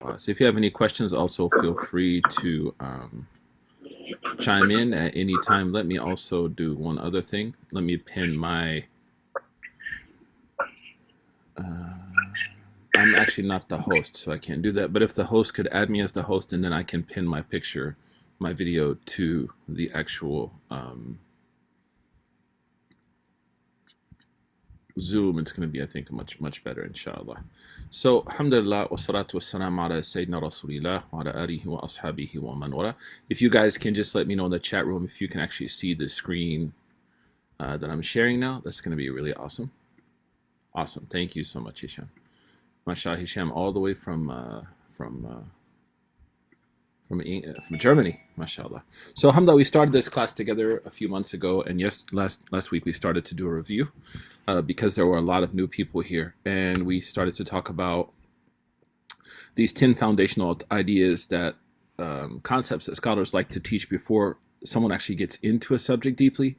So if you have any questions, also feel free to chime in at any time. Let me also do one other thing. Let me pin my. I'm actually not the host, so I can't do that. But if the host could add me as the host, and then I can pin my picture, my video to the actual Zoom, it's going to be, I think, much better, inshallah. So, alhamdulillah, wa salatu wa salam ala Sayyidina Rasulillah wa ala alihi wa ashabihi wa man wala. If you guys can just let me know in the chat room if you can actually see the screen that I'm sharing now, that's going to be really awesome. Awesome. Thank you so much, Hisham. Mashallah, Hisham, all the way from Germany, mashallah. So, alhamdulillah, we started this class together a few months ago, and yes, last week we started to do a review because there were a lot of new people here, and we started to talk about these 10 foundational ideas that concepts that scholars like to teach before someone actually gets into a subject deeply.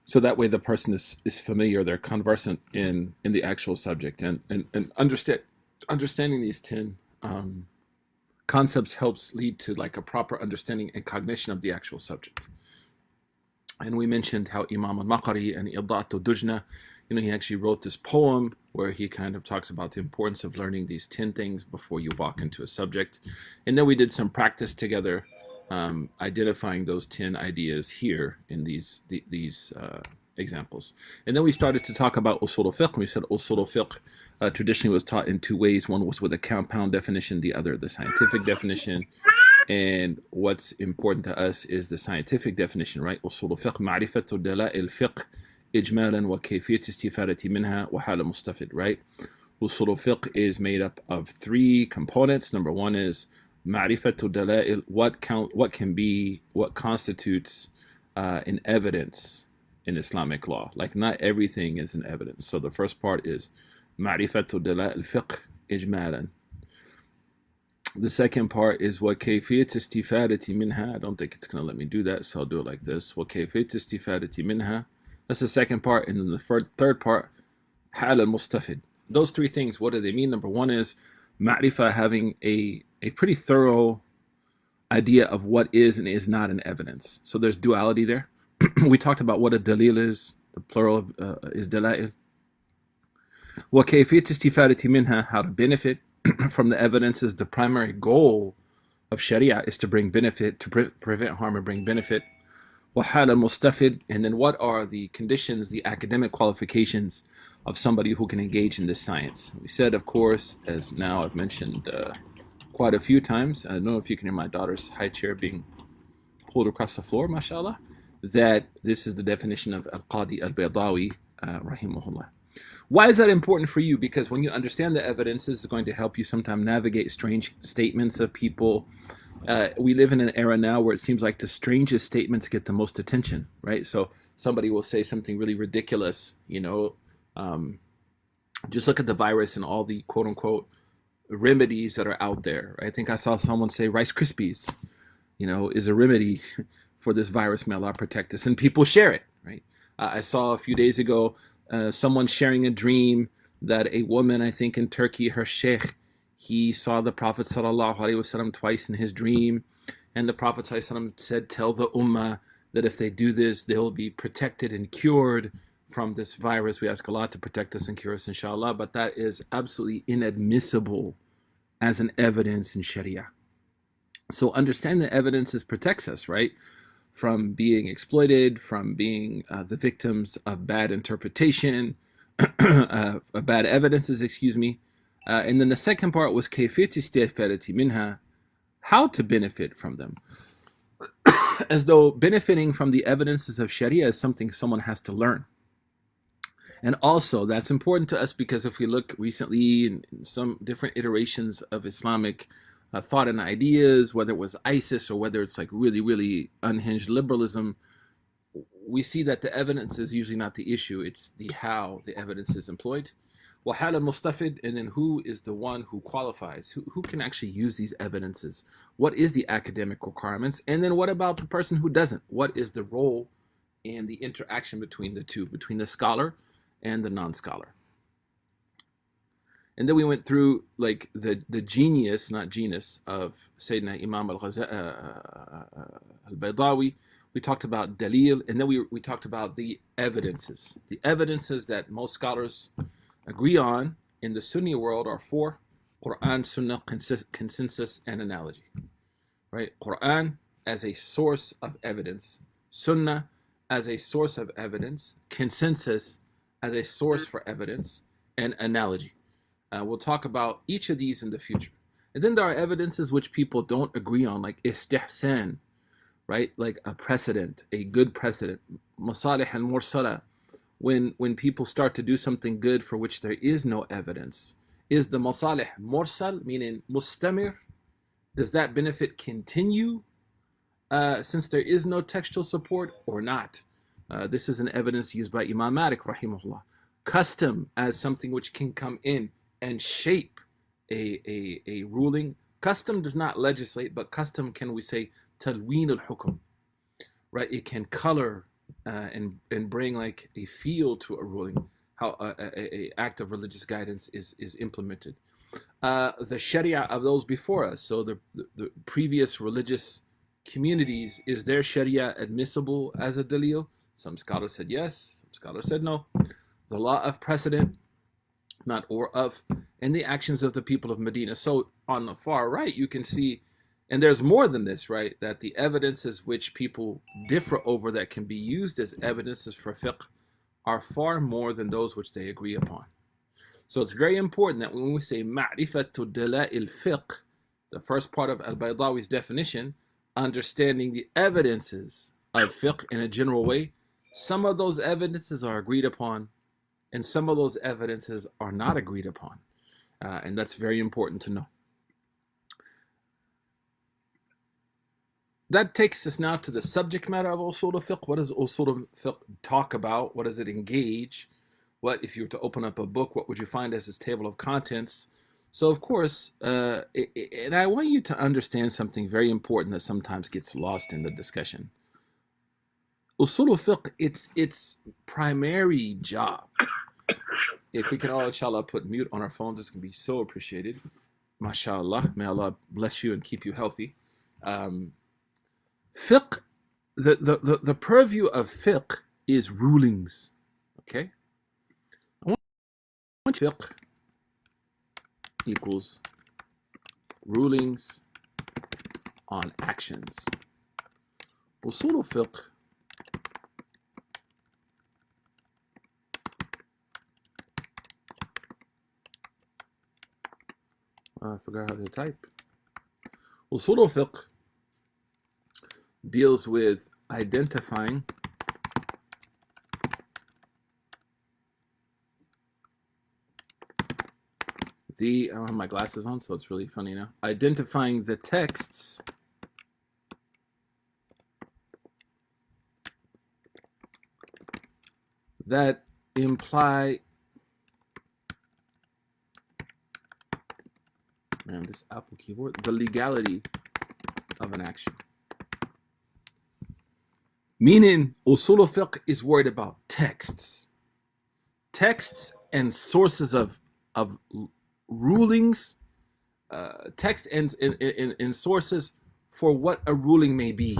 So that way the person is familiar, they're conversant in the actual subject, and understanding these 10 concepts helps lead to like a proper understanding and cognition of the actual subject. And we mentioned how Imam al-Maqari and Idatu Dujna, he actually wrote this poem where he kind of talks about the importance of learning these 10 things before you walk into a subject. And then we did some practice together, identifying those 10 ideas here in these examples. And then we started to talk about Usul al Fiqh. We said Usul al Fiqh traditionally was taught in two ways. One was with a compound definition, the other the scientific definition. And what's important to us is the scientific definition, right? Usul al Fiqh, ma'rifatu dala'il fiqh, ijmalan wa kayfiyat istifadati minha wa hala mustafid, right? Usul al Fiqh is made up of three components. Number one is ma'rifatu dala'il, what constitutes an evidence in Islamic law. Like not everything is an evidence. So the first part is ma'rifatu dala'il fiqh ijmalan. The second part is what kayfiyat istifadati minha. I don't think it's going to let me do that, so I'll do it like this. What kayfiyat istifadati minha. That's the second part. And then the third part, hal al-mustafid. Those three things, what do they mean? Number one is ma'rifah, having a pretty thorough idea of what is and is not an evidence. So there's duality there. We talked about what a dalil is. The plural is dala'il. What kayfiyat istifadati minha, how to benefit from the evidence. Is the primary goal of Sharia is to bring benefit, to prevent harm and bring benefit. وَحَالَ الْمُسْتَفِدْ, and then what are the conditions, the academic qualifications of somebody who can engage in this science? We said, of course, as now I've mentioned quite a few times, I don't know if you can hear my daughter's high chair being pulled across the floor, mashallah, that this is the definition of Al-Qadi al-Baydawi, rahimahullah. Why is that important for you? Because when you understand the evidence, this is going to help you sometimes navigate strange statements of people. We live in an era now where it seems like the strangest statements get the most attention, right? So somebody will say something really ridiculous, just look at the virus and all the quote unquote remedies that are out there. I think I saw someone say Rice Krispies, is a remedy for this virus. May Allah protect us. And people share it, right? I saw a few days ago someone sharing a dream that a woman, I think in Turkey, her sheikh, he saw the Prophet ﷺ twice in his dream, and the Prophet ﷺ said, tell the ummah that if they do this, they will be protected and cured from this virus. We ask Allah to protect us and cure us, inshallah, but that is absolutely inadmissible as an evidence in Sharia. So understand that evidences protects us, right? From being exploited, from being the victims of bad interpretation, bad evidences, excuse me. And then the second part was kayfiyat istifadati minha, how to benefit from them. As though benefiting from the evidences of Sharia is something someone has to learn. And also that's important to us because if we look recently in some different iterations of Islamic thought and ideas, whether it was ISIS or whether it's like really, really unhinged liberalism, we see that the evidence is usually not the issue, it's the how the evidence is employed. وَحَالَ الْمُسْتَفِدْ, and then who is the one who qualifies, who can actually use these evidences, what is the academic requirements, and then what about the person who doesn't, what is the role and the interaction between the two, between the scholar and the non-scholar. And then we went through like the genius, not genus, of Sayyidina Imam al-Baydawi. We talked about dalil, and then we talked about the evidences. The evidences that most scholars agree on in the Sunni world are four: Quran, Sunnah, consensus, and analogy. Right? Quran as a source of evidence, Sunnah as a source of evidence, consensus as a source for evidence, and analogy. We'll talk about each of these in the future. And then there are evidences which people don't agree on, like istihsan, right? Like a precedent, a good precedent. Masalih and mursala, when people start to do something good for which there is no evidence. Is the masalih mursal, meaning mustamir? Does that benefit continue since there is no textual support or not? This is an evidence used by Imam Malik, rahimahullah. Custom as something which can come in and shape a ruling. Custom does not legislate, but custom, can we say, talween al-hukm, right? It can color and bring like a feel to a ruling, how a act of religious guidance is implemented. The sharia of those before us, so the previous religious communities, is their sharia admissible as a dalil? Some scholars said yes, some scholars said no. The law of precedent, not or of, and the actions of the people of Medina. So on the far right, you can see, and there's more than this, right? That the evidences which people differ over that can be used as evidences for fiqh are far more than those which they agree upon. So it's very important that when we say ma'rifatu dala'il fiqh, the first part of al-Baydawi's definition, understanding the evidences of fiqh in a general way, some of those evidences are agreed upon, and some of those evidences are not agreed upon. And that's very important to know. That takes us now to the subject matter of Usul al Fiqh. What does Usul al Fiqh talk about? What does it engage? What, if you were to open up a book, what would you find as its table of contents? So, of course, and I want you to understand something very important that sometimes gets lost in the discussion. Usul al Fiqh, its primary job, if we can all, inshallah, put mute on our phones, this can be so appreciated. MashaAllah. May Allah bless you and keep you healthy. Fiqh, the purview of fiqh is rulings. Okay? I want fiqh equals rulings on actions. Usul al Fiqh I forgot how to type. Usul al Fiqh deals with identifying I don't have my glasses on, so it's really funny now. Identifying the texts that imply, man, this Apple keyboard, the legality of an action. Meaning, Usul al Fiqh is worried about texts and sources of rulings, text and sources for what a ruling may be.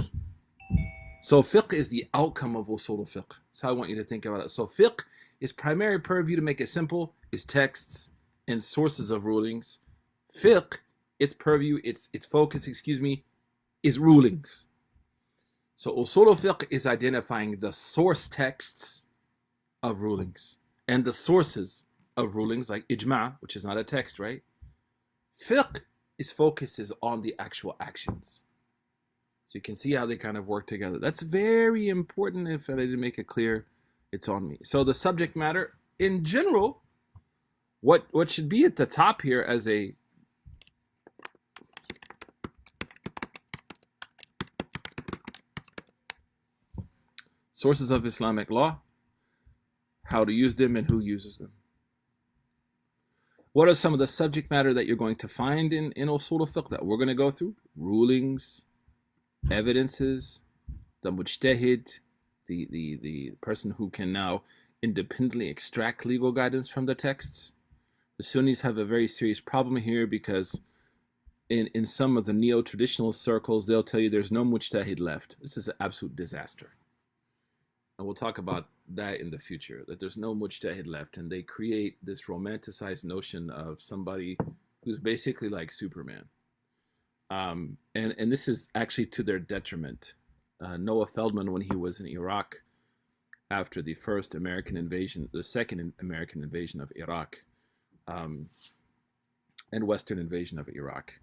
So fiqh is the outcome of Usul al Fiqh. That's how I want you to think about it. So fiqh, its primary purview, to make it simple, is texts and sources of rulings. Fiqh, its purview, its focus, is rulings. So Usul al Fiqh is identifying the source texts of rulings and the sources of rulings, like ijma', which is not a text, right? Fiqh, its focus is on the actual actions. So you can see how they kind of work together. That's very important. If I didn't make it clear, it's on me. So the subject matter, in general, what should be at the top here as a sources of Islamic law, how to use them and who uses them. What are some of the subject matter that you're going to find in Usul al Fiqh that we're going to go through? Rulings, evidences, the mujtahid, the person who can now independently extract legal guidance from the texts, The Sunnis have a very serious problem here because in some of the neo-traditional circles, they'll tell you there's no mujtahid left. This is an absolute disaster. And we'll talk about that in the future, that there's no mujtahid left. And they create this romanticized notion of somebody who's basically like Superman. And this is actually to their detriment. Noah Feldman, when he was in Iraq after the first American invasion, the second American invasion of Iraq, and Western invasion of Iraq,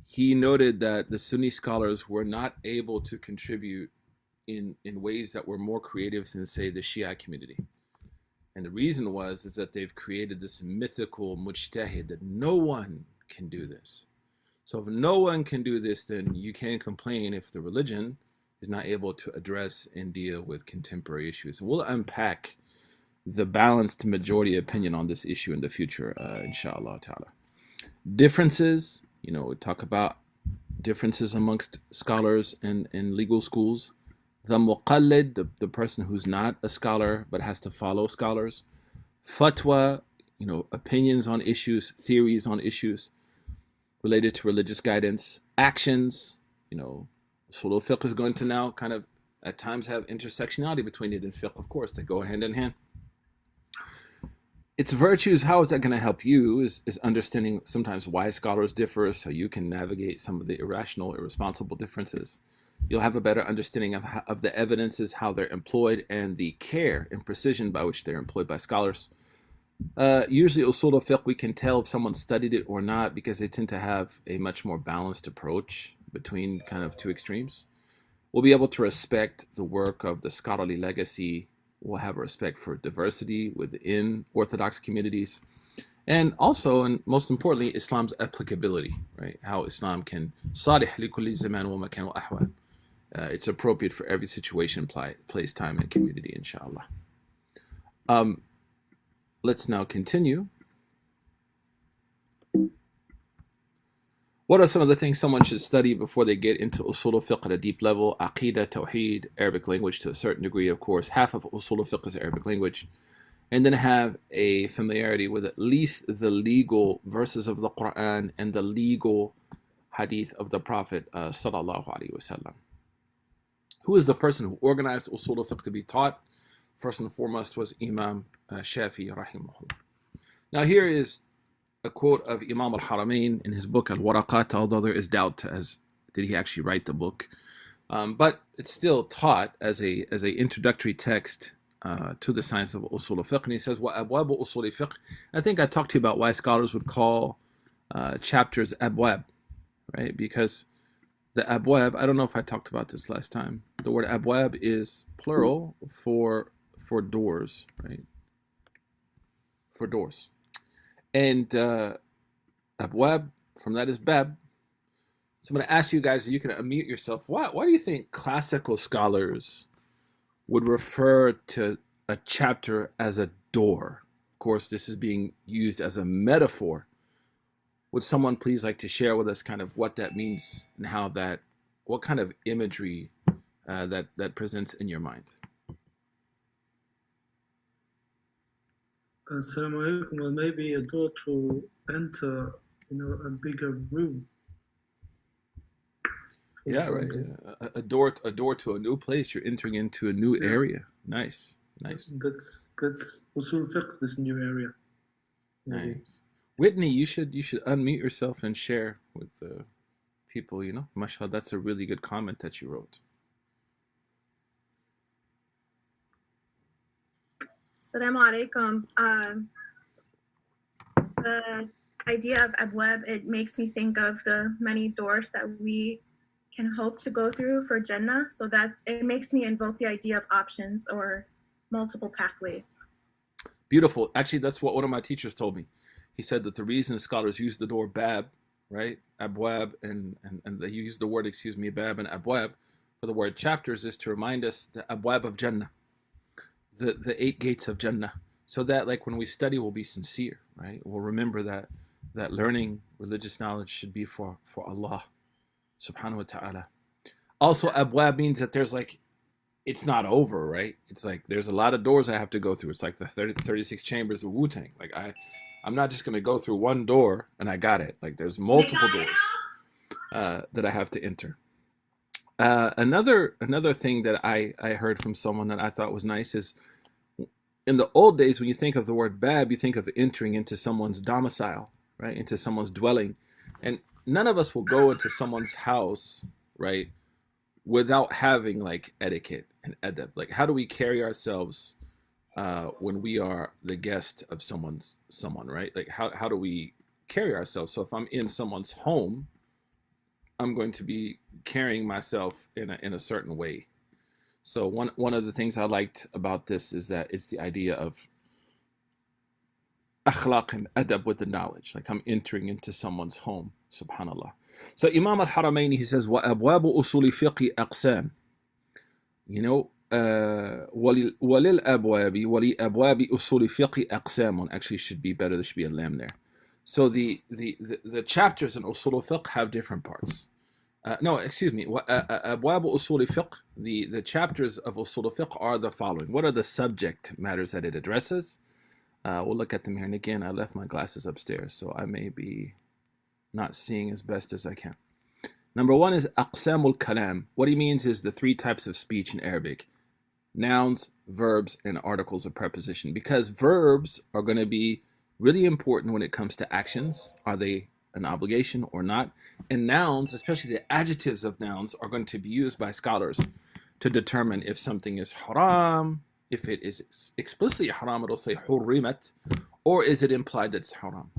he noted that the Sunni scholars were not able to contribute in ways that were more creative than, say, the Shia community. And the reason is that they've created this mythical mujtahid that no one can do this. So if no one can do this, then you can't complain if the religion is not able to address and deal with contemporary issues. And we'll unpack the balanced majority opinion on this issue in the future, inshallah ta'ala. Differences, we talk about differences amongst scholars in legal schools. The muqallid, the person who's not a scholar but has to follow scholars. Fatwa, opinions on issues, theories on issues related to religious guidance. Actions, Usul al Fiqh is going to now kind of at times have intersectionality between it and fiqh. Of course, they go hand in hand. Its virtues, how is that going to help you, is understanding sometimes why scholars differ so you can navigate some of the irrational, irresponsible differences. You'll have a better understanding of the evidences, how they're employed, and the care and precision by which they're employed by scholars. Usually Usul al Fiqh, we can tell if someone studied it or not because they tend to have a much more balanced approach between kind of two extremes. We'll be able to respect the work of the scholarly legacy. We'll have a respect for diversity within Orthodox communities. And also, and most importantly, Islam's applicability, right? How Islam can salih li kulli zaman wa makan wa ahwal. It's appropriate for every situation, place, time, and community, inshallah. Let's now continue. What are some of the things someone should study before they get into Usul al Fiqh at a deep level? Aqidah, Tawheed, Arabic language to a certain degree, of course. Half of Usul al Fiqh is Arabic language. And then have a familiarity with at least the legal verses of the Quran and the legal hadith of the Prophet sallallahu alaihi wasallam. Who is the person who organized Usul al Fiqh to be taught? First and foremost was Imam Shafi'i rahimahullah. Now here is a quote of Imam al-Haramain in his book Al-Waraqat, although there is doubt as did he actually write the book, but it's still taught as a introductory text to the science of Usul al-Fiqh. And he says, وَأَبْوَابُ أُصُولِ الْفِقْهِ. I think I talked to you about why scholars would call chapters abwab, right? Because the abwab, I don't know if I talked about this last time. The word abwab is plural for doors, right? For doors. And abwab, from that is bab. So I'm going to ask you guys, you can unmute yourself. Why do you think classical scholars would refer to a chapter as a door? Of course, this is being used as a metaphor. Would someone please like to share with us kind of what that means and how what kind of imagery that presents in your mind? Assalamu alaikum. Well, maybe a door to enter, a bigger room. Yeah, right. Yeah. A door to a new place. You're entering into a new area. Nice. That's Usul Fiqh, this new area. Nice. Whitney, you should unmute yourself and share with people. Mashallah, that's a really good comment that you wrote. Assalamu alaikum. The idea of abwab, it makes me think of the many doors that we can hope to go through for Jannah. So it makes me invoke the idea of options or multiple pathways. Beautiful. Actually, that's what one of my teachers told me. He said that the reason scholars use the door bab, right? Abwab, and they use the word, bab and abwab for the word chapters is to remind us the abwab of Jannah. The 8 gates of Jannah, so that like when we study, we'll be sincere, right? We'll remember that learning religious knowledge should be for Allah subhanahu wa ta'ala. Also, abwab means that there's it's not over, right? It's like there's a lot of doors I have to go through. It's like the 36 chambers of Wu-Tang. Like I'm not just going to go through one door and I got it. Like there's multiple doors that I have to enter. Another thing that I heard from someone that I thought was nice is in the old days, when you think of the word bab, you think of entering into someone's domicile, right? Into someone's dwelling. And none of us will go into someone's house, right, without having like etiquette and adab. Like, how do we carry ourselves when we are the guest of someone, right? Like, how do we carry ourselves? So if I'm in someone's home, I'm going to be carrying myself in a certain way. So one of the things I liked about this is that it's the idea of akhlaq and adab with the knowledge. Like I'm entering into someone's home, subhanallah. So Imam al-Haramaini, he says, وَأَبْوَابُ أُصُولِ فِقْهِ أَقْسَامٍ. You know, وَلِلْأَبْوَابِ وَلِأَبْوَابِ أُصُولِ فِقْهِ أَقْسَامٌ. Actually, should be better. There should be a lam there. So the chapters in Usul al Fiqh have different parts. No, excuse me. أبواب أصول الفقه, the chapters of Usul al Fiqh are the following. What are the subject matters that it addresses? We'll look at them here. And again, I left my glasses upstairs, so I may be not seeing as best as I can. Number one is أقسام الكلام. What he means is the three types of speech in Arabic: nouns, verbs, and articles of preposition. Because verbs are going to be really important when it comes to actions. Are they an obligation or not? And nouns, especially the adjectives of nouns, are going to be used by scholars to determine if something is haram. If it is explicitly haram, it'll say hurrimat, or is it implied that it's haram?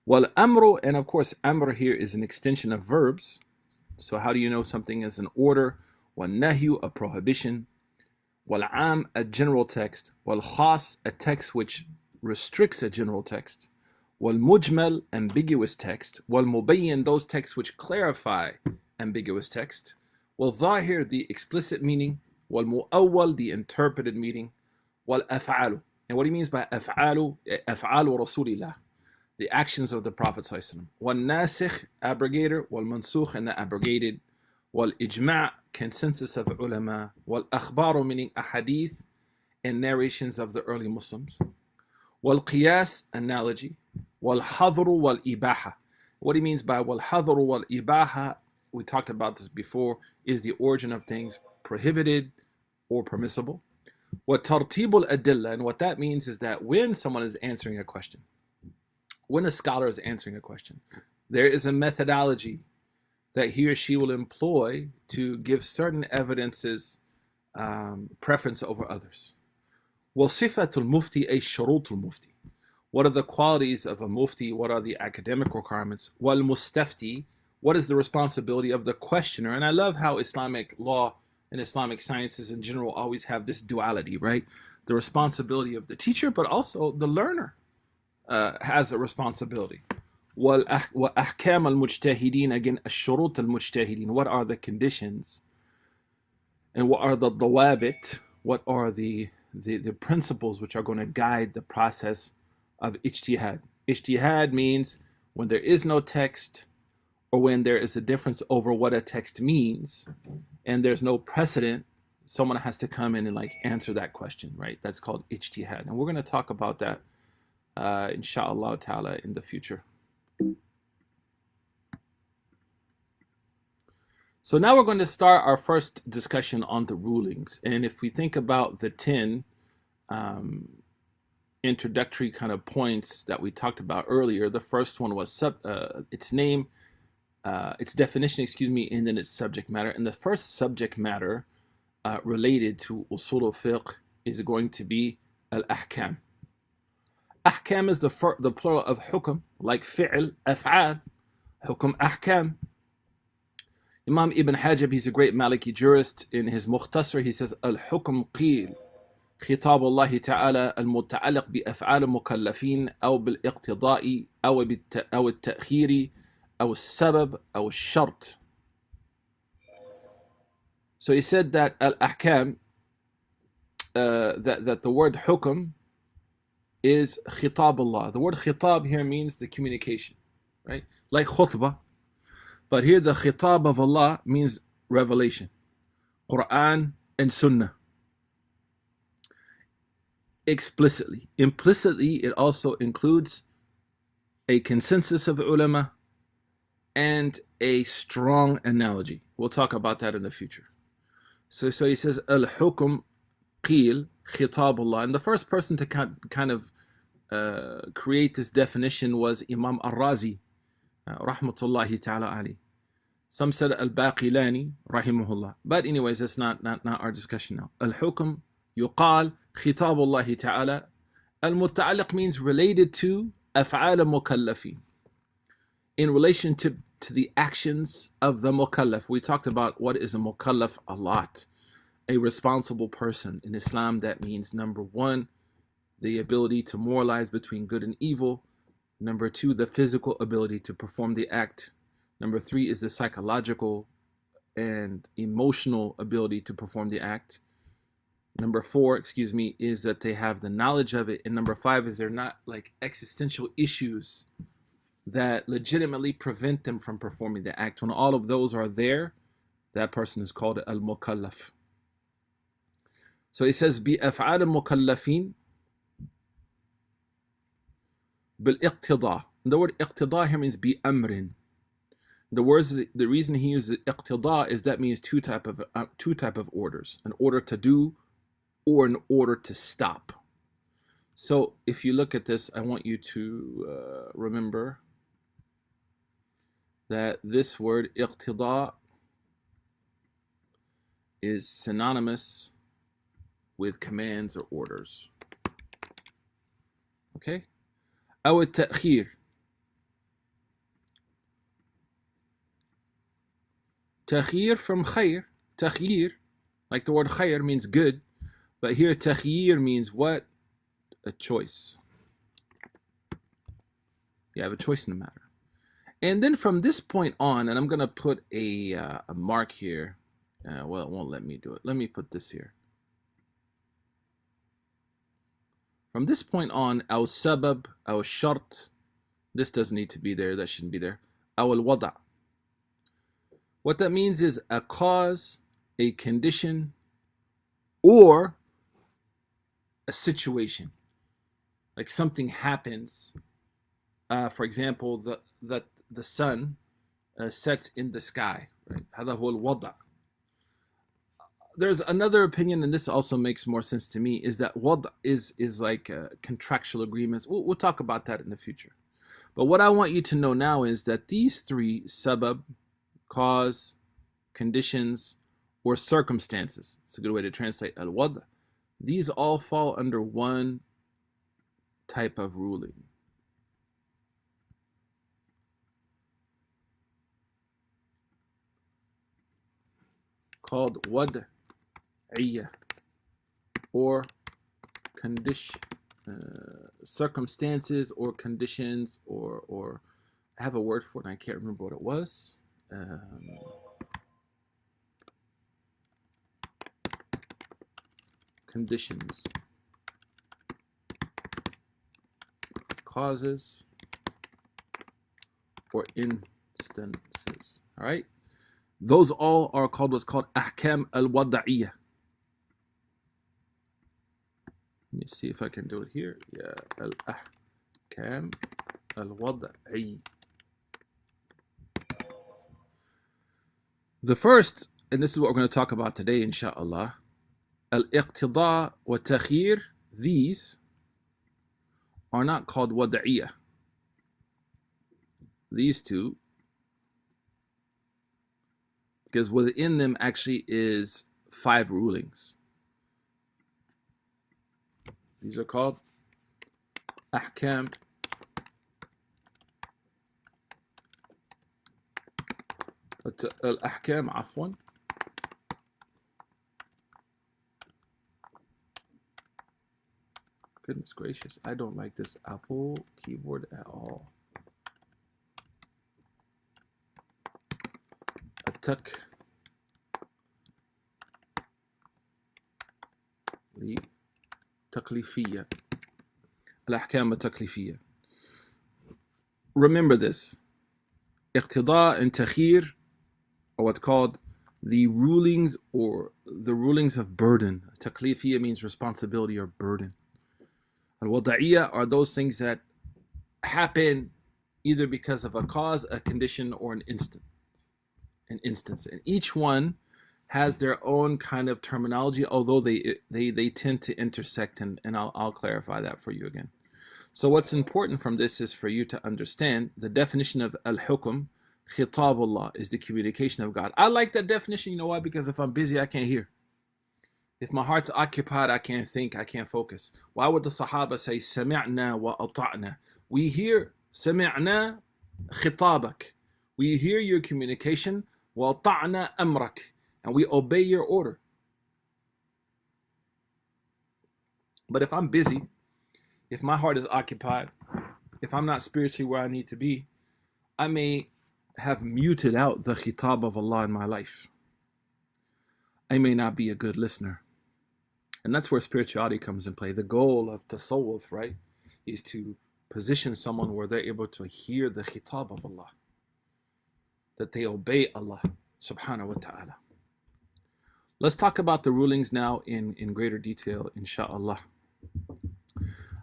Wal amru, and of course amr here is an extension of verbs. So how do you know something is an order? Wal nahyu, a prohibition. Wal am, a general text. Wal khas, a text which restricts a general text. Wal mujmal, ambiguous text. Wal mubayyin, those texts which clarify ambiguous text. Wal zahir, the explicit meaning. Wal mu'awwal, the interpreted meaning. Wal af'alu, and what he means by af'alu, af'alu rasulillah, the actions of the Prophet sallallahu alaihi wasallam. Wal nasikh, abrogator. Wal mansukh, and the abrogated. Wal ijma', consensus of ulama. Wal akhbaru, meaning ahadith and narrations of the early Muslims. Wal qiyas, analogy. Wal hadru wal ibaha. What he means by wal hadru wal ibaha, we talked about this before, is the origin of things prohibited or permissible. What tartibul adilla, and what that means is that when someone is answering a question, when a scholar is answering a question, there is a methodology that he or she will employ to give certain evidences preference over others. Wasifatul mufti ay shurutul mufti. What are the qualities of a mufti? What are the academic requirements? Wal mustafti, what is the responsibility of the questioner? And I love how Islamic law and Islamic sciences in general always have this duality, right? The responsibility of the teacher, but also the learner has a responsibility. وَأَحْكَامَ الْمُجْتَهِدِينَ, again, الشُّرُوط الْمُجْتَهِدِينَ, what are the conditions and what are the dawabit, what are the principles which are going to guide the process of ijtihad. Ijtihad means when there is no text, or when there is a difference over what a text means, and there's no precedent, someone has to come in and like answer that question, right? That's called ijtihad. And we're going to talk about that inshallah ta'ala in the future. So now we're going to start our first discussion on the rulings. And if we think about the 10 introductory kind of points that we talked about earlier, the first one was its name, its definition, excuse me, and then its subject matter. And the first subject matter related to Usul al Fiqh is going to be al-ahkam. Ahkam is the plural of hukm, like fi'l, af'al, hukm, ahkam. Imam Ibn Hajab, he's a great Maliki jurist. In his Mukhtasar, he says, al-hukm qil, خطاب الله تعالى المتعلق بأفعال المكلفين أو بالاقتضاء أو التأخير أو السبب أو الشرط. So he said that al-ahkam, that the word hukm is khitab Allah. The word khitab here means the communication, right? Like khutbah. But here the khitab of Allah means revelation, Quran and Sunnah. Explicitly. Implicitly, it also includes a consensus of ulama, and a strong analogy. We'll talk about that in the future. So he says, al-hukm qil khitabullah. And the first person to kind of create this definition was Imam al-Razi, rahmatullahi ta'ala ali. Some said al-Baqilani, rahimahullah. But anyways, that's not our discussion now. Al-hukm yuqal khitabullahi ta'ala. Al-muta'alliq means related to af'al mukallafin, in relation to the actions of the mukallaf. We talked about what is a mukallaf a lot. A responsible person. In Islam, that means number one, the ability to moralize between good and evil. Number two, the physical ability to perform the act. Number three is the psychological and emotional ability to perform the act. Number four, is that they have the knowledge of it. And number five is they're not like existential issues that legitimately prevent them from performing the act. When all of those are there, that person is called al-mukallaf. So he says, bi af'al al-mukallafin bil-iqtida. The word iqtida here means bi amrin. The reason he uses iqtida is that means two type of orders: an order to do or an order to stop. So if you look at this, I want you to remember that this word iqtida is synonymous with commands or orders. Okay? أو التأخير. Takhir from khayr. Takhir, like the word khayr means good, but here takhir means what? A choice. You have a choice in the matter. And then from this point on, and I'm going to put a mark here. Well, it won't let me do it. Let me put this here. From this point on, our sabab, our shart, this doesn't need to be there. That shouldn't be there. Our wada. What that means is a cause, a condition, or a situation. Like something happens. For example, the sun sets in the sky. Right? هذا هو الوضع. There's another opinion, and this also makes more sense to me, is that wad is like contractual agreements. We'll talk about that in the future. But what I want you to know now is that these three, sabab, cause, conditions, or circumstances, it's a good way to translate al-wad, these all fall under one type of ruling. Called wad'iyah, or condition, circumstances or conditions, or I have a word for it and I can't remember what it was. Conditions, causes, or instances. All right, those all are called what's called ahkam al-wada'iyah. Let me see if I can do it here. Yeah, al-ahkam al-wada'iyah. The first, and this is what we're going to talk about today, inshallah, al-iqtida wa takhir, these are not called wada'iyah. These two, because within them actually is 5 rulings. These are called ahkam al-ahkam, afwan. Goodness gracious, I don't like this Apple keyboard at all. Taklifiyya. Al-ahkam al-taklifiyya. Remember this. Iqtida and takhir are what's called the rulings, or the rulings of burden. Taklifiyya means responsibility or burden. Al-wada'iyya are those things that happen either because of a cause, a condition, or an instance. And each one has their own kind of terminology, although they tend to intersect, and I'll clarify that for you again. So what's important from this is for you to understand the definition of al-hukm. Khitabullah is the communication of God. I like that definition. You know why? Because if I'm busy, I can't hear. If my heart's occupied, I can't think, I can't focus. Why would the Sahaba say, Sami'na wa ata'na? We hear, Sami'na khitabak. We hear your communication, wa ata'na amrak. And we obey your order. But if I'm busy, if my heart is occupied, if I'm not spiritually where I need to be, I may have muted out the khitab of Allah in my life. I may not be a good listener. And that's where spirituality comes in play. The goal of tasawwuf, right, is to position someone where they're able to hear the khitab of Allah, that they obey Allah subhanahu wa ta'ala. Let's talk about the rulings now in greater detail, inshallah.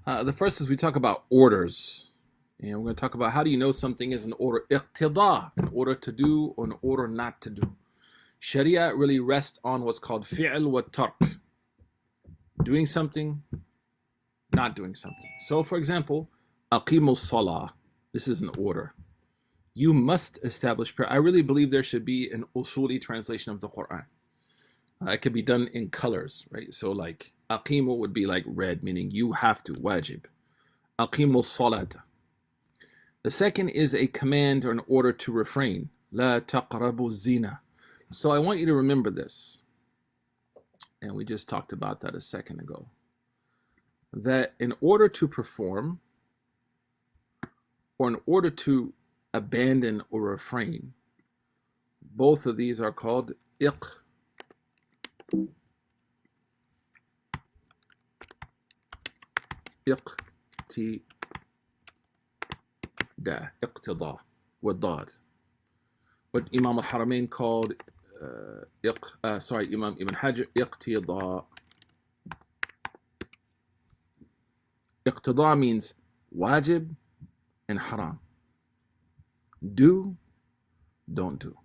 The first is we talk about orders. And we're going to talk about how do you know something is an order, iqtida, an order to do or an order not to do. Sharia really rests on what's called fi'l wa tark. Doing something, not doing something. So for example, aqimus salah. This is an order. You must establish prayer. I really believe there should be an usuli translation of the Quran. It could be done in colors, right? So like aqimu would be like red, meaning you have to, wajib. Aqimus salat. The second is a command or an order to refrain. La taqrabu zina. So I want you to remember this. And we just talked about that a second ago. That in order to perform, or in order to abandon or refrain, both of these are called iqtida. Iqtida with dad. What Imam al-Haramain called Imam Ibn Hajar, iqtida. Iqtida means wajib and haram. Do, don't do.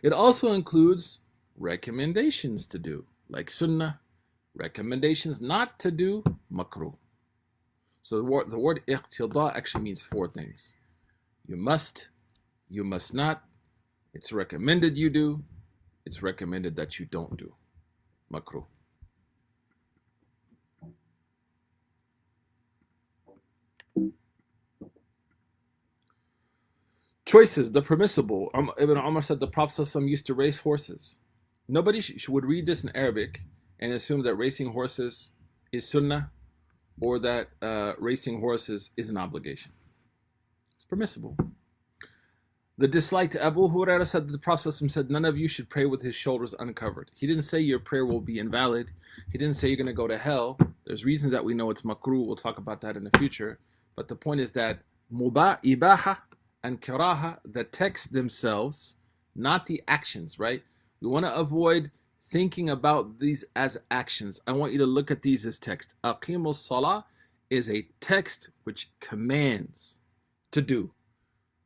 It also includes recommendations to do, like sunnah, recommendations not to do, makruh. So the word iqtida actually means four things. You must not, it's recommended you do, it's recommended that you don't do, makruh. Choices, the permissible. Ibn Umar said the Prophet ﷺ used to race horses. Nobody would read this in Arabic and assume that racing horses is sunnah or that racing horses is an obligation. It's permissible. The dislike to Abu Hurairah said that the Prophet ﷺ said none of you should pray with his shoulders uncovered. He didn't say your prayer will be invalid. He didn't say you're going to go to hell. There's reasons that we know it's makruh. We'll talk about that in the future. But the point is that ibaha and karaha, the texts themselves, not the actions, right? We want to avoid thinking about these as actions. I want you to look at these as text. Aqimus salah is a text which commands to do.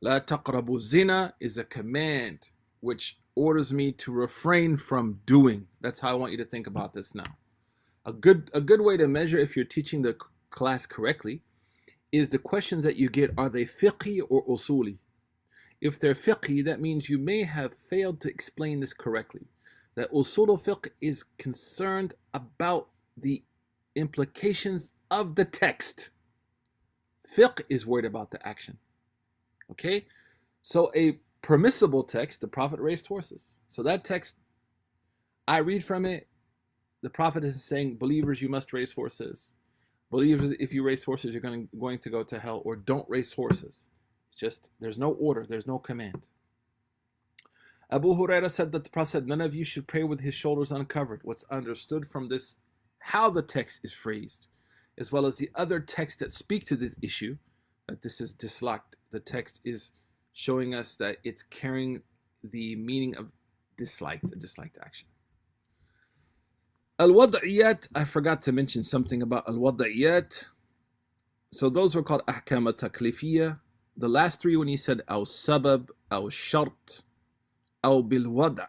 La taqrabu zina is a command which orders me to refrain from doing. That's how I want you to think about this now. A good way to measure if you're teaching the class correctly is the questions that you get, are they fiqhi or usuli? If they're fiqhi, that means you may have failed to explain this correctly. That usul al fiqh is concerned about the implications of the text. Fiqh is worried about the action. Okay? So a permissible text, the Prophet raced horses. So that text, I read from it, the Prophet is saying, believers, you must race horses. Believers, if you race horses, you're going to go to hell, or don't race horses. It's just, there's no order, there's no command. Abu Hurairah said that the Prophet said, none of you should pray with his shoulders uncovered. What's understood from this, how the text is phrased, as well as the other texts that speak to this issue, that this is disliked. The text is showing us that it's carrying the meaning of disliked, a disliked action. Al-Wad'iyat, I forgot to mention something about Al-Wad'iyat. So those were called Ahkam al-Taklifiyya. the last three when he said أو سبب أو شرط أو بالوضع.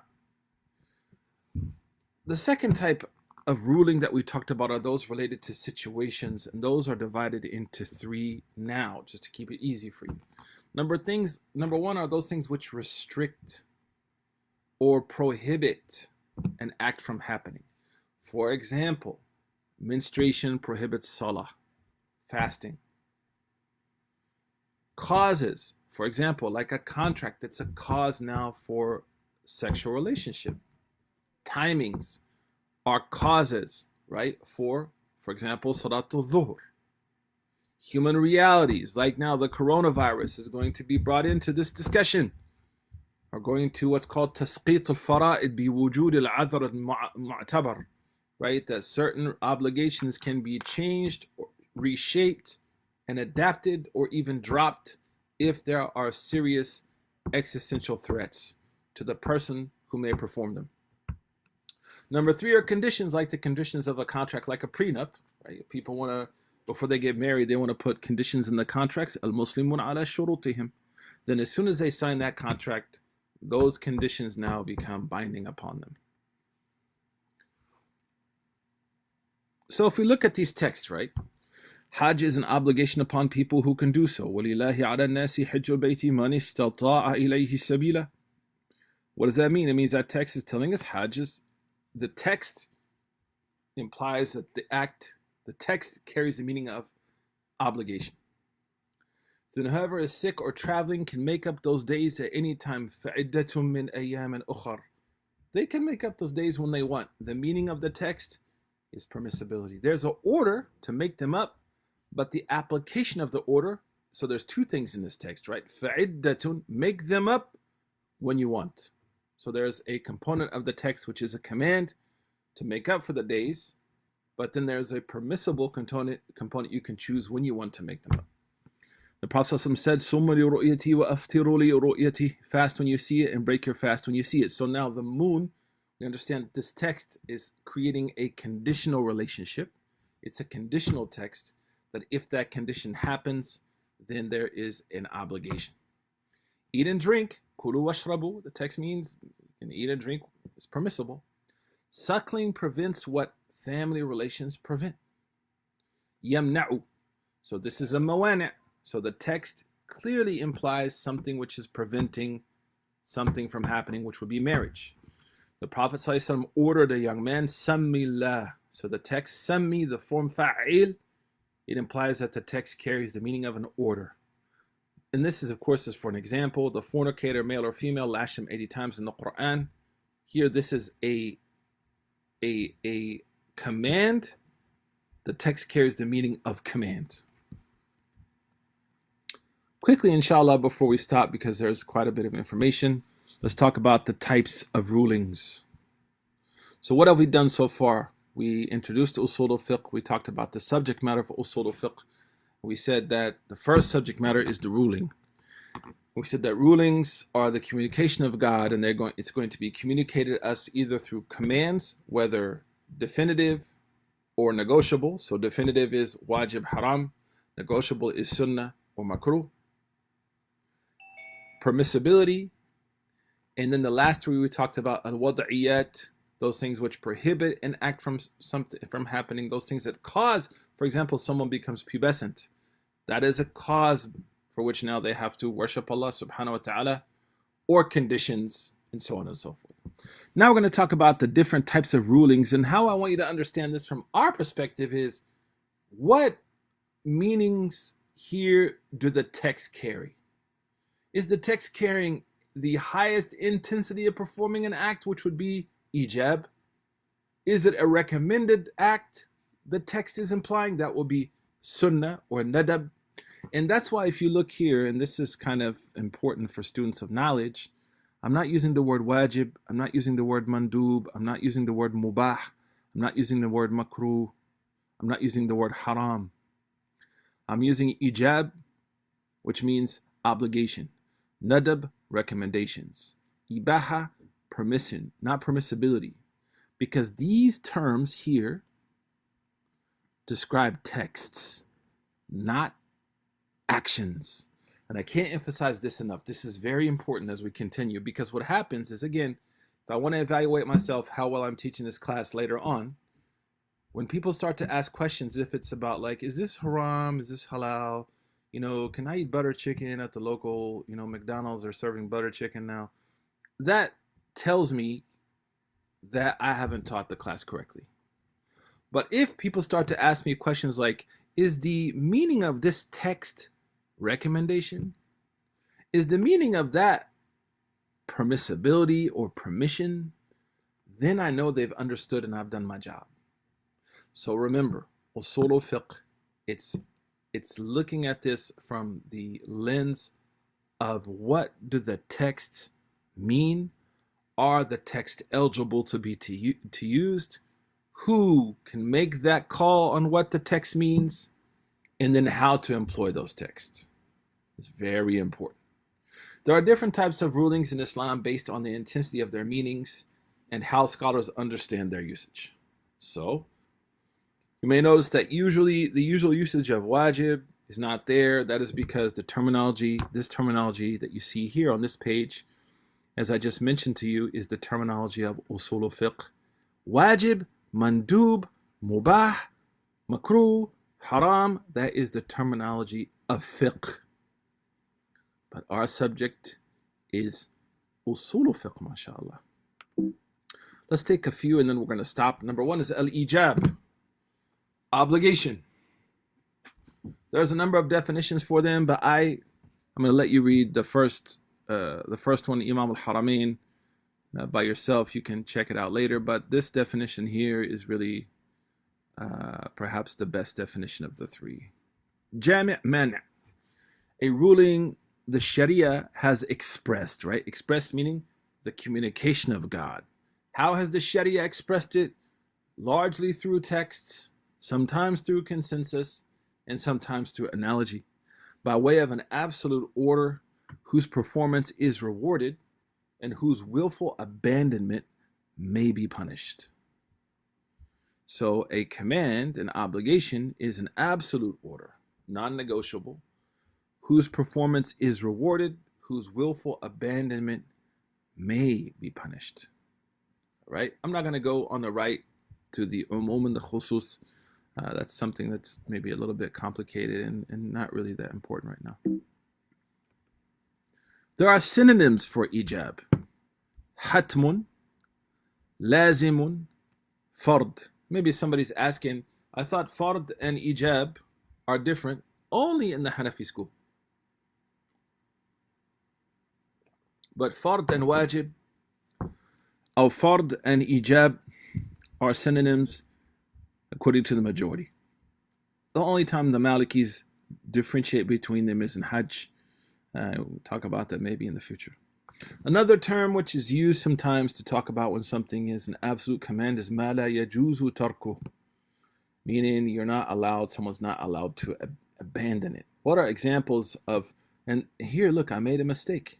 The second type of ruling that we talked about are those related to situations, and those are divided into three now, just to keep it easy for you. Number one are those things which restrict or prohibit an act from happening. For example, menstruation prohibits salah, fasting. Causes, for example, like a contract, it's a cause now for sexual relationship. Timings are causes, right? For example, Salatul Dhuhr. Human realities, like now the coronavirus is going to be brought into this discussion, are going to what's called Tasqit al-Fara'id bi wujud al-'adhr al-mu'tabar, right? That certain obligations can be changed, or reshaped, and adapted, or even dropped if there are serious existential threats to the person who may perform them. Number three are conditions, like the conditions of a contract, like a prenup, right? People want to, before they get married, they want to put conditions in the contracts. Al-Muslimun ala shurutihim. Then as soon as they sign that contract, those conditions now become binding upon them. So if we look at these texts, right? Hajj is an obligation upon people who can do so. وَلِلَّهِ عَلَى النَّاسِ حِجُّ الْبَيْتِ مَنِ اسْتَطَاعَ إِلَيْهِ سَبِيلًا. What does that mean? It means that text is telling us Hajj is, the text implies that the text carries the meaning of obligation. Then whoever is sick or traveling can make up those days at any time. فَعِدَّةٌ مِّنْ أَيَّامٍ أُخَرٍ. They can make up those days when they want. The meaning of the text is permissibility. There's an order to make them up, but the application of the order, so there's two things in this text, right? فَعِدَّةٌ, make them up when you want. So there's a component of the text which is a command to make up for the days, but then there's a permissible component you can choose when you want to make them up. The Prophet said, "Summa li ru'yati wa aftiru li ru'yati." Fast when you see it and break your fast when you see it. So now the moon, we understand this text is creating a conditional relationship. It's a conditional text that if that condition happens, then there is an obligation. Eat and drink, kulu washrabu. The text means you can eat and drink. It's permissible. Suckling prevents what family relations prevent. Yamna'u. So this is a mawani'. So the text clearly implies something which is preventing something from happening, which would be marriage. The Prophet ﷺ ordered a young man, Sammillah. So the text, Sammi, the form fa'il, it implies that the text carries the meaning of an order. And this is, of course, is for an example. The fornicator, male or female, lash him 80 times in the Quran. Here, this is a command. The text carries the meaning of command. Quickly, inshallah, before we stop, because there's quite a bit of information, let's talk about the types of rulings. So what have we done so far? We introduced Usul al Fiqh. We talked about the subject matter of Usul al Fiqh. We said that the first subject matter is the ruling. We said that rulings are the communication of God, and it's going to be communicated to us either through commands, whether definitive or negotiable. So definitive is wajib, haram. Negotiable is sunnah or makruh. Permissibility. And then the last three we talked about al-wad'iyat, those things which prohibit an act from happening, those things that cause, for example, someone becomes pubescent. That is a cause for which now they have to worship Allah subhanahu wa ta'ala, or conditions, and so on and so forth. Now we're going to talk about the different types of rulings, and how I want you to understand this from our perspective is, what meanings here do the text carry? Is the text carrying the highest intensity of performing an act, which would be ijab? Is it a recommended act the text is implying? That will be sunnah or nadab. And that's why if you look here, and this is kind of important for students of knowledge, I'm not using the word wajib, I'm not using the word mandub, I'm not using the word mubah, I'm not using the word makruh, I'm not using the word haram. I'm using ijab, which means obligation. Nadab, recommendations. Ibaha, permission, not permissibility. Because these terms here describe texts, not actions. And I can't emphasize this enough. This is very important as we continue, because what happens is, again, if I want to evaluate myself how well I'm teaching this class later on, when people start to ask questions, if it's about like, is this haram? Is this halal? Can I eat butter chicken at the local, McDonald's are serving butter chicken now? That tells me that I haven't taught the class correctly. But if people start to ask me questions like, is the meaning of this text recommendation? Is the meaning of that permissibility or permission? Then I know they've understood and I've done my job. So remember, Usul al Fiqh, it's looking at this from the lens of what do the texts mean? Are the texts eligible to be used? Who can make that call on what the text means? And then how to employ those texts. It's very important. There are different types of rulings in Islam based on the intensity of their meanings and how scholars understand their usage. So, you may notice that usually the usual usage of wajib is not there. That is because this terminology that you see here on this page, as I just mentioned to you, is the terminology of Usul al Fiqh. Wajib, mandub, mubah, makruh, haram, that is the terminology of fiqh. But our subject is Usul al Fiqh, mashallah. Let's take a few and then we're going to stop. Number one is al-ijab, obligation. There's a number of definitions for them, but I'm going to let you read the first one, Imam al-Haramain, by yourself. You can check it out later, but this definition here is really perhaps the best definition of the three. Jami' man', a ruling the Sharia has expressed, right? Expressed meaning the communication of God. How has the Sharia expressed it? Largely through texts, sometimes through consensus, and sometimes through analogy, by way of an absolute order whose performance is rewarded and whose willful abandonment may be punished. So a command, an obligation, is an absolute order, non-negotiable, whose performance is rewarded, whose willful abandonment may be punished. All right? I'm not going to go on the right to the umum and the khusus. That's something that's maybe a little bit complicated and not really that important right now. There are synonyms for ijab. Hatmun, lazimun, fard. Maybe somebody's asking, I thought fard and ijab are different only in the Hanafi school. But fard and wajib, or fard and ijab, are synonyms according to the majority. The only time the Malikis differentiate between them is in Hajj. We'll talk about that maybe in the future. Another term which is used sometimes to talk about when something is an absolute command is ma la yajuzu tarku, meaning someone's not allowed to abandon it. What are examples of, and here, look, I made a mistake.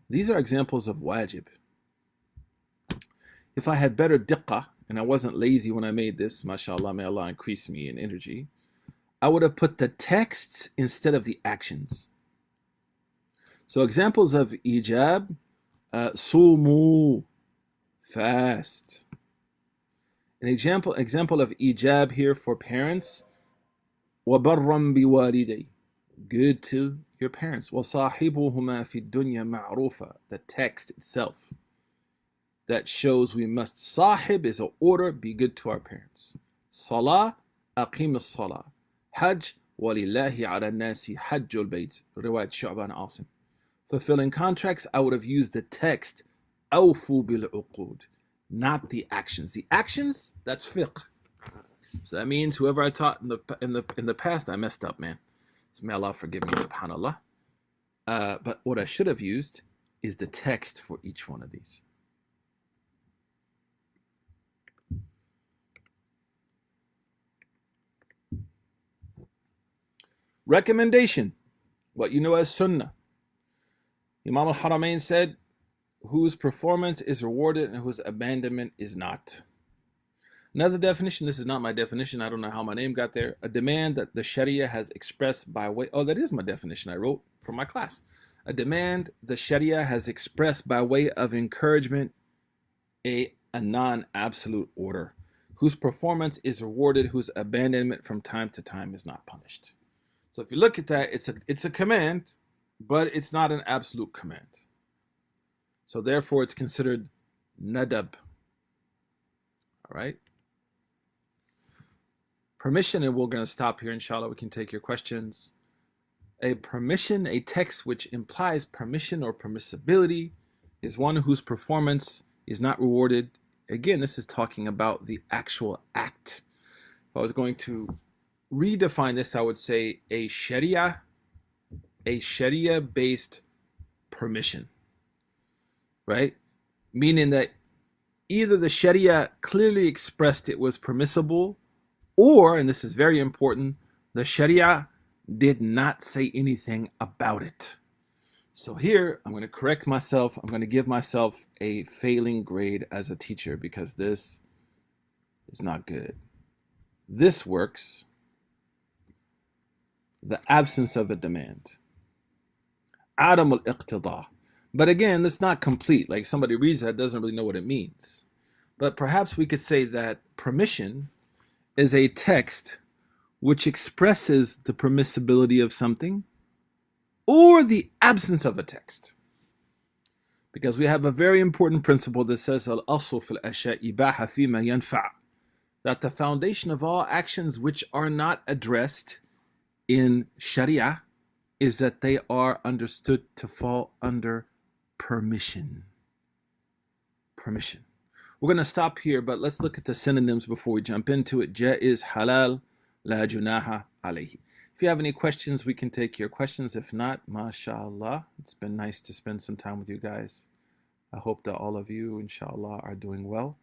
These are examples of wajib. If I had better diqqah, and I wasn't lazy when I made this, mashallah, may Allah increase me in energy, I would have put the texts instead of the actions. So examples of ijab, sumu, fast. An example of ijab here for parents, وَبَرًّا بِوَالِدَيْ, good to your parents. وَصَاحِبُهُمَا فِي الدُّنْيَا مَعْرُوفًا, the text itself that shows we must. Sahib is an order, be good to our parents. Salah, aqim as-salah. Hajj, وَلِلَّهِ عَلَى النَّاسِ حَجُّ الْبَيْتِ, riwayat Shu'ban Asim. Fulfilling contracts, I would have used the text, أَوْفُوا بِالْعُقُودِ, not the actions. The actions, that's fiqh. So that means whoever I taught in the past, I messed up, man. So may Allah forgive me, subhanallah. But what I should have used is the text for each one of these. Recommendation, what you know as sunnah. Imam al-Haramain said, whose performance is rewarded and whose abandonment is not. Another definition, this is not my definition. I don't know how my name got there. A demand that the Sharia has expressed by way, oh, that is my definition I wrote for my class. A demand the Sharia has expressed by way of encouragement, a non-absolute order, whose performance is rewarded, whose abandonment from time to time is not punished. So if you look at that, it's a command, but it's not an absolute command. So therefore it's considered nadab. All right. Permission, and we're going to stop here, inshallah. We can take your questions. A permission, a text which implies permission or permissibility, is one whose performance is not rewarded. Again, this is talking about the actual act. If I was going to redefine this, I would say a Sharia-based permission, right? Meaning that either the Sharia clearly expressed it was permissible, or, and this is very important, the Sharia did not say anything about it. So here, I'm going to correct myself. I'm going to give myself a failing grade as a teacher because this is not good. This works. The absence of a demand. Adam al-iqtida. But again, that's not complete. Like somebody reads that, doesn't really know what it means. But perhaps we could say that permission is a text which expresses the permissibility of something or the absence of a text. Because we have a very important principle that says al-asl fil ashya'i ibaha fima yanfa', that the foundation of all actions which are not addressed in Sharia is that they are understood to fall under permission. Permission. We're going to stop here, but let's look at the synonyms before we jump into it. Jaiz, halal, la junaha alayhi. If you have any questions, we can take your questions. If not, mashallah, it's been nice to spend some time with you guys. I hope that all of you, inshallah, are doing well.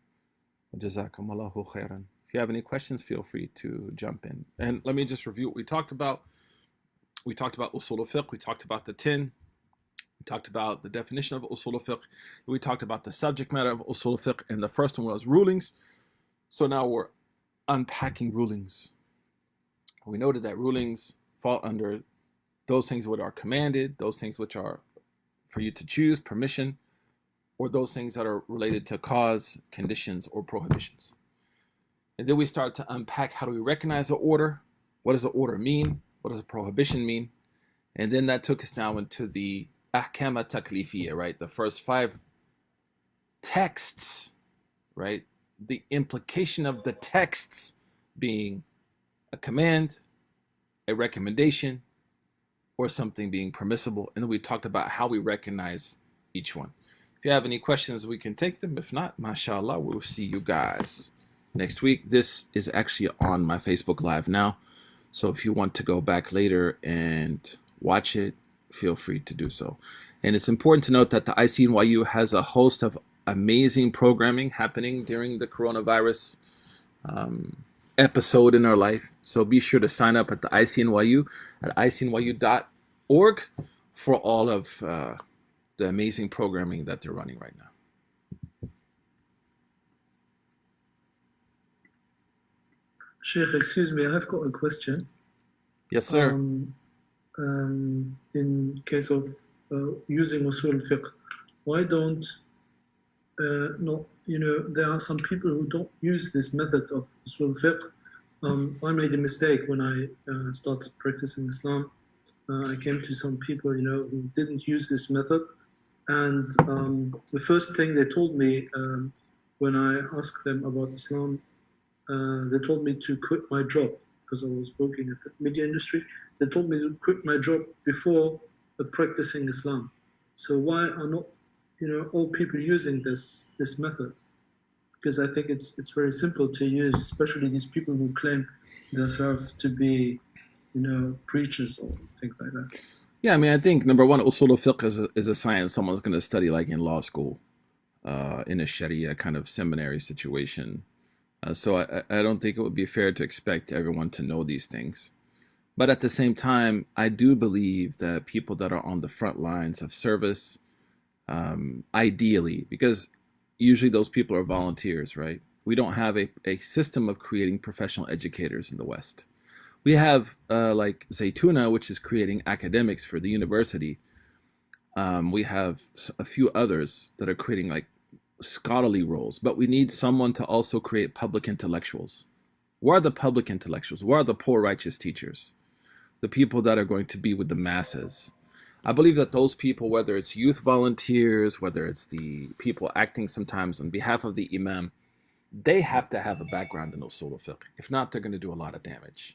Jazakumullahu khairan. If you have any questions, feel free to jump in. And let me just review what we talked about. We talked about Usul al Fiqh. We talked about the 10. We talked about the definition of Usul al Fiqh. We talked about the subject matter of Usul al Fiqh. And the first one was rulings. So now we're unpacking rulings. We noted that rulings fall under those things which are commanded, those things which are for you to choose, permission, or those things that are related to cause, conditions, or prohibitions. And then we start to unpack how do we recognize the order? What does the order mean? What does a prohibition mean? And then that took us now into the ahkama taklifiyya, right? The first 5 texts, right? The implication of the texts being a command, a recommendation, or something being permissible. And then we talked about how we recognize each one. If you have any questions, we can take them. If not, mashallah, we'll see you guys next week. This is actually on my Facebook Live now. So if you want to go back later and watch it, feel free to do so. And it's important to note that the ICNYU has a host of amazing programming happening during the coronavirus episode in our life. So be sure to sign up at the ICNYU at icnyu.org for all of the amazing programming that they're running right now. Sheikh, excuse me, I've got a question. Yes, sir. In case of using Usul al Fiqh, why don't there are some people who don't use this method of Usul al Fiqh. I made a mistake when I started practicing Islam. I came to some people, who didn't use this method, and the first thing they told me when I asked them about Islam, they told me to quit my job because I was working at the media industry. They told me to quit my job before practicing Islam. So why are not, all people using this method? Because I think it's very simple to use, especially these people who claim themselves to be, preachers or things like that. Yeah, I mean, I think number one, Usul al Fiqh is a science someone's going to study like in law school, in a Sharia kind of seminary situation. So I don't think it would be fair to expect everyone to know these things. But at the same time, I do believe that people that are on the front lines of service, ideally, because usually those people are volunteers, right? We don't have a system of creating professional educators in the West. We have like Zaytuna, which is creating academics for the university. We have a few others that are creating like scholarly roles, but we need someone to also create public intellectuals. Where are the public intellectuals? Where are the poor righteous teachers? The people that are going to be with the masses. I believe that those people, whether it's youth volunteers, whether it's the people acting sometimes on behalf of the imam, they have to have a background in Usul al Fiqh. If not, they're going to do a lot of damage.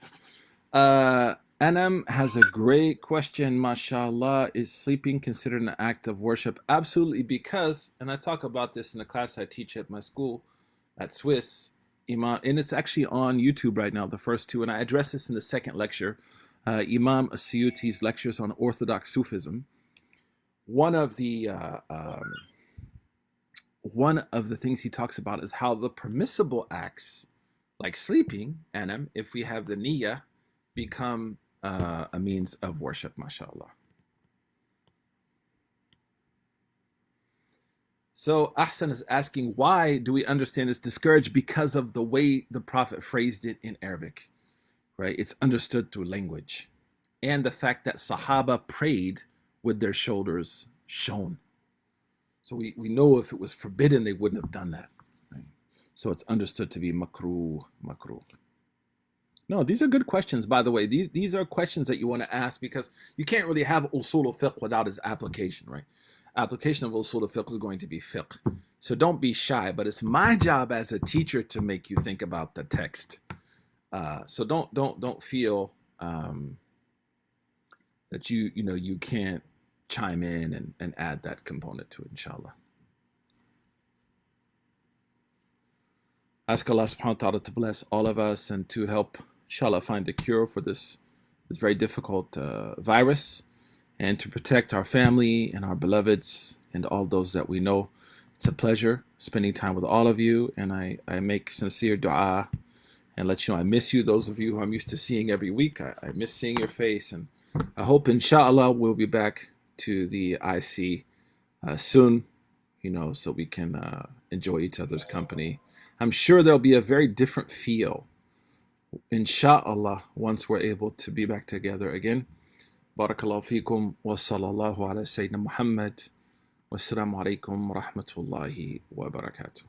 Anam has a great question, mashallah. Is sleeping considered an act of worship? Absolutely, because, and I talk about this in the class I teach at my school at Swiss, Imam, and it's actually on YouTube right now, the first two, and I address this in the second lecture, Imam Asyuti's lectures on Orthodox Sufism. One of the things he talks about is how the permissible acts, like sleeping, Anam, if we have the niyyah, become a means of worship, mashallah. So Ahsan is asking, why do we understand it's discouraged? Because of the way the Prophet phrased it in Arabic, right? It's understood through language. And the fact that Sahaba prayed with their shoulders shown. So we know if it was forbidden, they wouldn't have done that. Right? So it's understood to be makruh. No, these are good questions, by the way. These are questions that you want to ask because you can't really have usul al fiqh without its application, right? Application of usul al fiqh is going to be fiqh. So don't be shy, but it's my job as a teacher to make you think about the text. So don't feel that you can't chime in and add that component to it, inshallah. Ask Allah subhanahu wa ta'ala to bless all of us and to help, inshallah, find a cure for this very difficult virus, and to protect our family and our beloveds and all those that we know. It's a pleasure spending time with all of you, and I make sincere dua and let you know I miss you, those of you who I'm used to seeing every week. I miss seeing your face, and I hope, inshallah, we'll be back to the IC soon, so we can enjoy each other's company. I'm sure there'll be a very different feel, inshallah, once we're able to be back together again. Barakallahu feekum wa sallallahu ala Sayyidina Muhammad. Wassalamu alaikum wa rahmatullahi wa barakatuh.